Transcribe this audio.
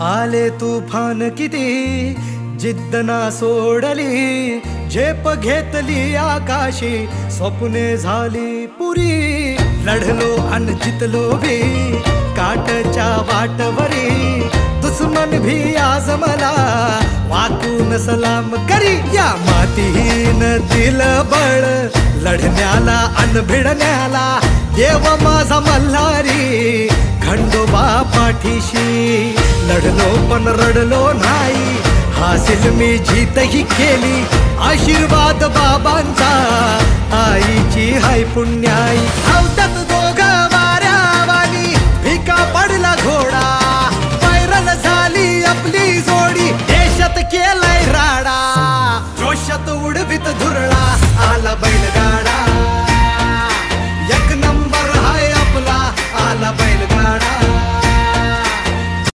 आले तुफान किती जिद्द ना सोडली, झेप घेतली आकाशी, स्वप्ने झाली पुरी. लढलो अन जितलो भी काटच्या वाटवरी, दुश्मन भी आज मला वाकून सलाम करी. या मातीहीन दिल बळ लढण्याला अन भिडण्याला, देव माझा मल्हारी खंडोबा पाठीशी. लढलो पण रडलो नाही, हासिल मी जीतही केली, आशीर्वाद बाबांचा आईची हाय पुण्याई. धावतात दोघं वाऱ्यावानी, भिका पडला घोडा